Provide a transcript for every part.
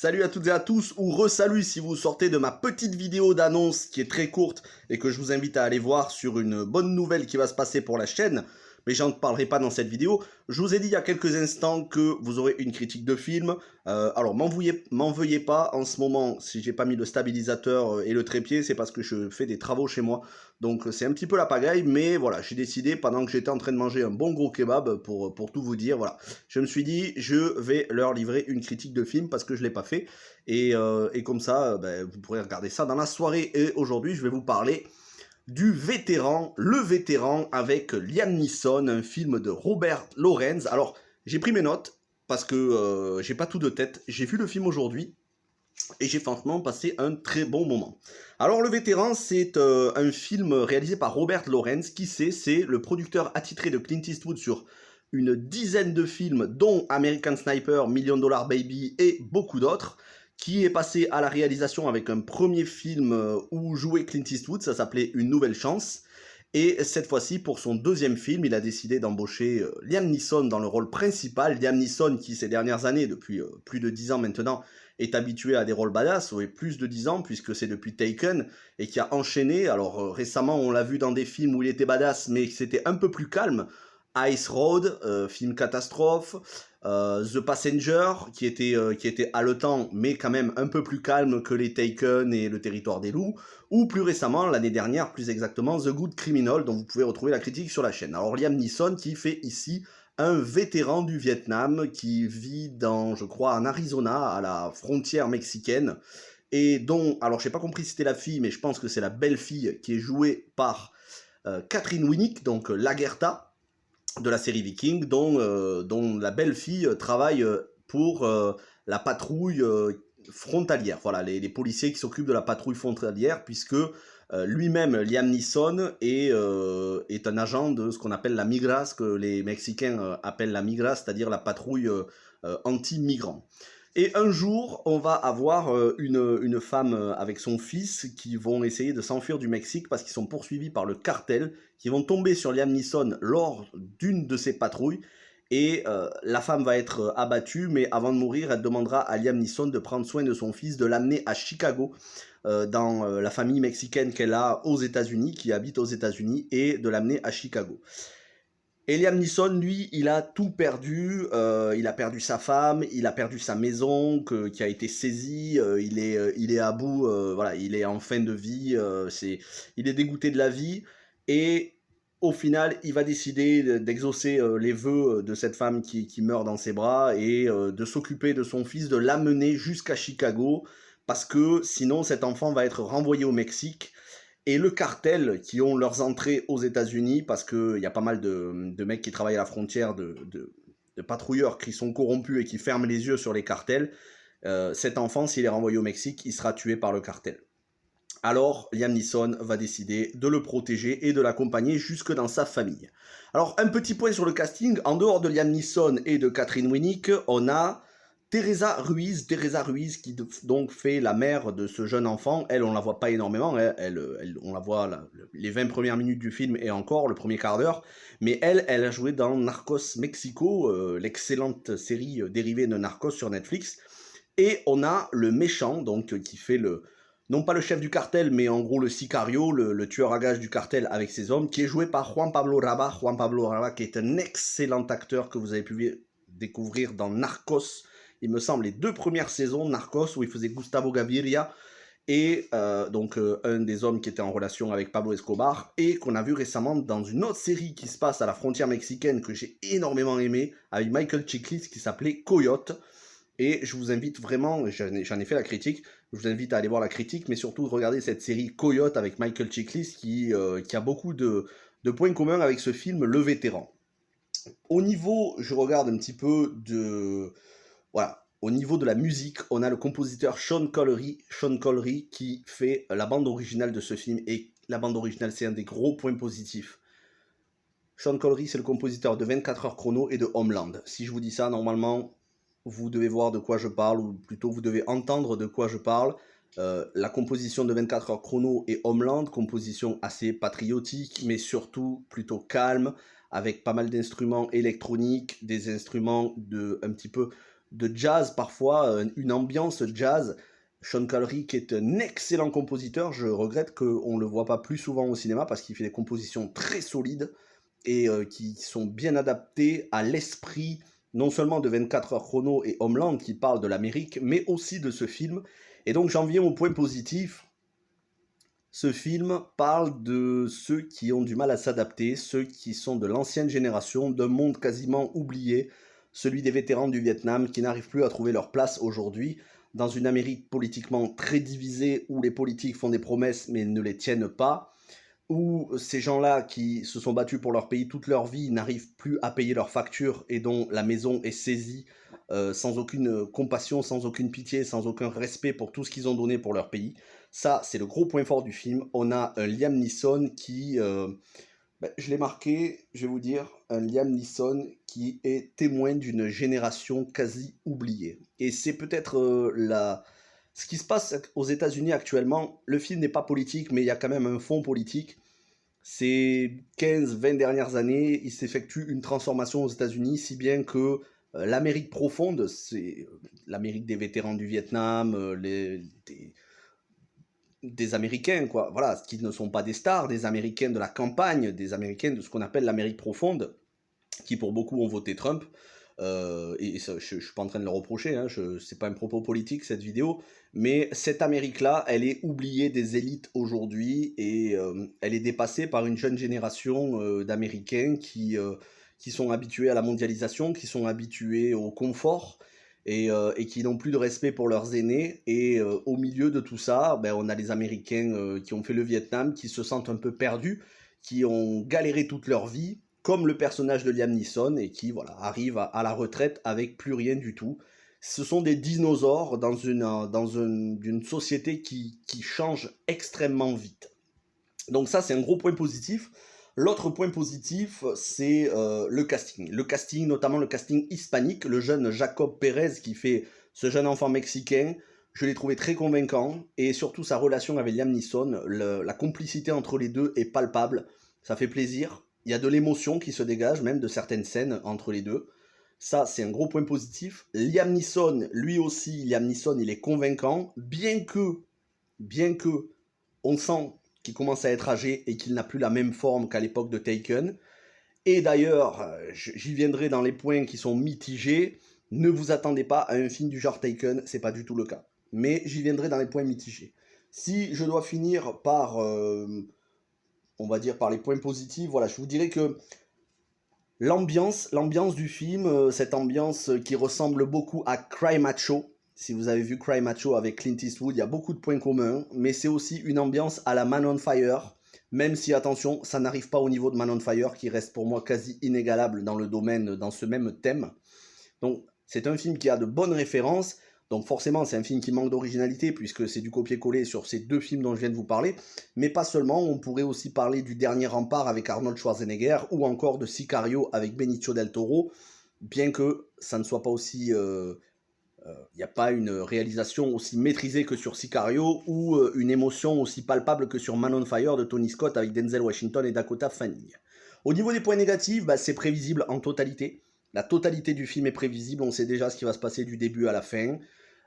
Salut à toutes et à tous, ou re-salut si vous sortez de ma petite vidéo d'annonce qui est très courte et que je vous invite à aller voir sur une bonne nouvelle qui va se passer pour la chaîne, mais j'en parlerai pas dans cette vidéo. Je vous ai dit il y a quelques instants que vous aurez une critique de film. Alors m'en veuillez pas en ce moment si j'ai pas mis le stabilisateur et le trépied, c'est parce que je fais des travaux chez moi. Donc c'est un petit peu la pagaille, mais voilà, j'ai décidé pendant que j'étais en train de manger un bon gros kebab, pour tout vous dire, voilà. Je me suis dit, je vais leur livrer une critique de film parce que je l'ai pas fait. Et comme ça, vous pourrez regarder ça dans la soirée. Et aujourd'hui, je vais vous parler du Vétéran, Le Vétéran avec Liam Neeson, un film de Robert Lawrence. Alors, j'ai pris mes notes parce que j'ai pas tout de tête. J'ai vu le film aujourd'hui et j'ai franchement passé un très bon moment. Alors, Le Vétéran, c'est un film réalisé par Robert Lawrence. Qui c'est le producteur attitré de Clint Eastwood sur une dizaine de films, dont American Sniper, Million Dollar Baby et beaucoup d'autres, qui est passé à la réalisation avec un premier film où jouait Clint Eastwood, ça s'appelait Une Nouvelle Chance. Et cette fois-ci, pour son deuxième film, il a décidé d'embaucher Liam Neeson dans le rôle principal. Liam Neeson qui, ces dernières années, depuis plus de 10 ans maintenant, est habitué à des rôles badass, ou plus de 10 ans, puisque c'est depuis Taken, et qui a enchaîné. Alors récemment, on l'a vu dans des films où il était badass, mais c'était un peu plus calme. Ice Road, film catastrophe, The Passenger, qui était haletant, mais quand même un peu plus calme que les Taken et Le Territoire des Loups, ou plus récemment, l'année dernière, plus exactement, The Good Criminal, dont vous pouvez retrouver la critique sur la chaîne. Alors Liam Neeson qui fait ici un vétéran du Vietnam, qui vit dans, je crois, en Arizona, à la frontière mexicaine, et dont, alors j'ai pas compris si c'était la fille, mais je pense que c'est la belle-fille, qui est jouée par Catherine Winnick, donc Lagertha, de la série Viking, dont la belle-fille travaille pour la patrouille frontalière. Voilà, les policiers qui s'occupent de la patrouille frontalière, puisque lui-même, Liam Neeson, est un agent de ce qu'on appelle la Migra, ce que les Mexicains appellent la Migra, c'est-à-dire la patrouille anti-migrants. Et un jour, on va avoir une femme avec son fils qui vont essayer de s'enfuir du Mexique parce qu'ils sont poursuivis par le cartel, qui vont tomber sur Liam Neeson lors d'une de ces patrouilles. Et la femme va être abattue, mais avant de mourir, elle demandera à Liam Neeson de prendre soin de son fils, de l'amener à Chicago, dans la famille mexicaine qu'elle a aux États-Unis, qui habite aux États-Unis, et de l'amener à Chicago. Et Liam Neeson, lui, il a tout perdu. Il a perdu sa femme, il a perdu sa maison qui a été saisie. Il est à bout, voilà, il est en fin de vie. Il est dégoûté de la vie. Et au final, il va décider d'exaucer les vœux de cette femme qui meurt dans ses bras et de s'occuper de son fils, de l'amener jusqu'à Chicago, parce que sinon cet enfant va être renvoyé au Mexique. Et le cartel, qui ont leurs entrées aux États-Unis, parce qu'il y a pas mal de mecs qui travaillent à la frontière, de patrouilleurs qui sont corrompus et qui ferment les yeux sur les cartels, cet enfant, s'il est renvoyé au Mexique, il sera tué par le cartel. Alors, Liam Neeson va décider de le protéger et de l'accompagner jusque dans sa famille. Alors, un petit point sur le casting. En dehors de Liam Neeson et de Catherine Winnick, on a Teresa Ruiz qui donc fait la mère de ce jeune enfant. Elle, on la voit pas énormément, on la voit les 20 premières minutes du film et encore le premier quart d'heure, mais elle a joué dans Narcos Mexico, l'excellente série dérivée de Narcos sur Netflix. Et on a le méchant, donc qui fait non pas le chef du cartel, mais en gros le sicario, le tueur à gages du cartel avec ses hommes, qui est joué par Juan Pablo Raba, qui est un excellent acteur que vous avez pu découvrir dans Narcos, il me semble, les 2 premières saisons Narcos, où il faisait Gustavo Gaviria, et donc un des hommes qui était en relation avec Pablo Escobar, et qu'on a vu récemment dans une autre série qui se passe à la frontière mexicaine, que j'ai énormément aimé, avec Michael Chiklis, qui s'appelait Coyote. Et je vous invite vraiment, j'en ai fait la critique, je vous invite à aller voir la critique, mais surtout de regarder cette série Coyote avec Michael Chiklis, qui a beaucoup de points communs avec ce film Le Vétéran. Au niveau, je regarde un petit peu de... Voilà, au niveau de la musique, on a le compositeur Sean Connery qui fait la bande originale de ce film, et la bande originale, c'est un des gros points positifs. Sean Connery, c'est le compositeur de 24 heures chrono et de Homeland. Si je vous dis ça, normalement, vous devez voir de quoi je parle, ou plutôt vous devez entendre de quoi je parle. La composition de 24 heures chrono et Homeland, composition assez patriotique, mais surtout plutôt calme, avec pas mal d'instruments électroniques, des instruments un petit peu de jazz parfois, une ambiance jazz. Sean Connery qui est un excellent compositeur, je regrette qu'on ne le voit pas plus souvent au cinéma parce qu'il fait des compositions très solides et qui sont bien adaptées à l'esprit non seulement de 24 heures chrono et Homeland qui parlent de l'Amérique, mais aussi de ce film. Et donc j'en viens au point positif. Ce film parle de ceux qui ont du mal à s'adapter, ceux qui sont de l'ancienne génération, d'un monde quasiment oublié, celui des vétérans du Vietnam qui n'arrivent plus à trouver leur place aujourd'hui, dans une Amérique politiquement très divisée où les politiques font des promesses mais ne les tiennent pas, où ces gens-là qui se sont battus pour leur pays toute leur vie n'arrivent plus à payer leurs factures et dont la maison est saisie sans aucune compassion, sans aucune pitié, sans aucun respect pour tout ce qu'ils ont donné pour leur pays. Ça, c'est le gros point fort du film. On a un Liam Neeson qui, je l'ai marqué, je vais vous dire, un Liam Neeson qui est témoin d'une génération quasi oubliée. Et c'est peut-être ce qui se passe aux États-Unis actuellement. Le film n'est pas politique, mais il y a quand même un fond politique. Ces 15-20 dernières années, il s'effectue une transformation aux États-Unis, si bien que l'Amérique profonde, c'est l'Amérique des vétérans du Vietnam, des Américains, quoi, voilà, qui ne sont pas des stars, des Américains de la campagne, des Américains de ce qu'on appelle l'Amérique profonde, qui pour beaucoup ont voté Trump, et ça, je ne suis pas en train de le reprocher, hein, c'est pas un propos politique cette vidéo, mais cette Amérique-là, elle est oubliée des élites aujourd'hui, et elle est dépassée par une jeune génération d'Américains qui sont habitués à la mondialisation, qui sont habitués au confort, et qui n'ont plus de respect pour leurs aînés. Et au milieu de tout ça, ben, on a les Américains qui ont fait le Vietnam, qui se sentent un peu perdus, qui ont galéré toute leur vie, comme le personnage de Liam Neeson, et qui voilà, arrivent à la retraite avec plus rien du tout. Ce sont des dinosaures dans une société qui change extrêmement vite. Donc ça, c'est un gros point positif. L'autre point positif, c'est le casting. Le casting, notamment le casting hispanique, le jeune Jacob Pérez qui fait ce jeune enfant mexicain, je l'ai trouvé très convaincant, et surtout sa relation avec Liam Neeson, la complicité entre les deux est palpable, ça fait plaisir. Il y a de l'émotion qui se dégage, même de certaines scènes entre les deux. Ça, c'est un gros point positif. Liam Neeson, lui aussi, Liam Neeson, il est convaincant, bien que on sent qu'il commence à être âgé et qu'il n'a plus la même forme qu'à l'époque de Taken. Et d'ailleurs, j'y viendrai dans les points qui sont mitigés. Ne vous attendez pas à un film du genre Taken, c'est pas du tout le cas. Mais j'y viendrai dans les points mitigés. Si je dois finir par, on va dire, par les points positifs, voilà, je vous dirais que l'ambiance du film, cette ambiance qui ressemble beaucoup à Cry Macho. Si vous avez vu Cry Macho avec Clint Eastwood, il y a beaucoup de points communs, mais c'est aussi une ambiance à la Man on Fire, même si, attention, ça n'arrive pas au niveau de Man on Fire, qui reste pour moi quasi inégalable dans le domaine, dans ce même thème. Donc, c'est un film qui a de bonnes références, donc forcément, c'est un film qui manque d'originalité, puisque c'est du copier-coller sur ces deux films dont je viens de vous parler, mais pas seulement, on pourrait aussi parler du Dernier Rempart avec Arnold Schwarzenegger, ou encore de Sicario avec Benicio del Toro, bien que ça ne soit pas aussi... il n'y a pas une réalisation aussi maîtrisée que sur Sicario ou une émotion aussi palpable que sur Man on Fire de Tony Scott avec Denzel Washington et Dakota Fanning. Au niveau des points négatifs, c'est prévisible en totalité. La totalité du film est prévisible, on sait déjà ce qui va se passer du début à la fin.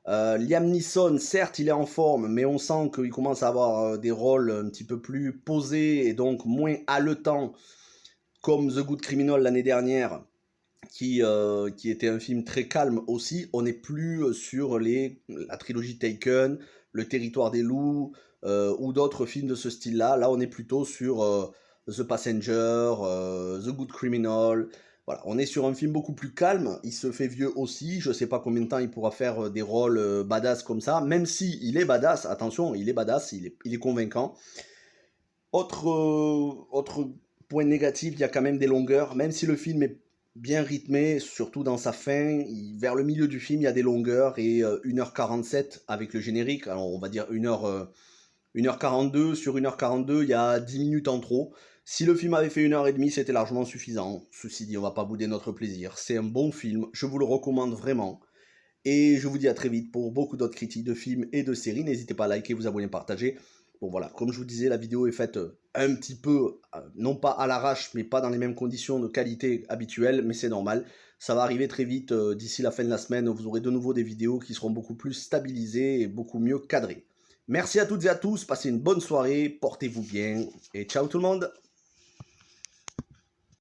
Liam Neeson, certes, il est en forme, mais on sent qu'il commence à avoir des rôles un petit peu plus posés et donc moins haletants, comme The Good Criminal l'année dernière, qui était un film très calme aussi. On n'est plus sur la trilogie Taken, Le Territoire des Loups, ou d'autres films de ce style-là. Là, on est plutôt sur The Passenger, The Good Criminal. Voilà, on est sur un film beaucoup plus calme. Il se fait vieux aussi. Je ne sais pas combien de temps il pourra faire des rôles badass comme ça. Même si il est badass, attention, il est badass, il est convaincant. Autre point négatif, il y a quand même des longueurs. Même si le film est bien rythmé, surtout dans sa fin, vers le milieu du film, il y a des longueurs, et 1h47 avec le générique, alors on va dire 1h42, sur 1h42, il y a 10 minutes en trop. Si le film avait fait 1h30, c'était largement suffisant. Ceci dit, on va pas bouder notre plaisir. C'est un bon film, je vous le recommande vraiment. Et je vous dis à très vite pour beaucoup d'autres critiques de films et de séries. N'hésitez pas à liker, vous abonner, partager. Bon voilà, comme je vous disais, la vidéo est faite un petit peu, non pas à l'arrache, mais pas dans les mêmes conditions de qualité habituelles, mais c'est normal. Ça va arriver très vite, d'ici la fin de la semaine, vous aurez de nouveau des vidéos qui seront beaucoup plus stabilisées et beaucoup mieux cadrées. Merci à toutes et à tous, passez une bonne soirée, portez-vous bien et ciao tout le monde!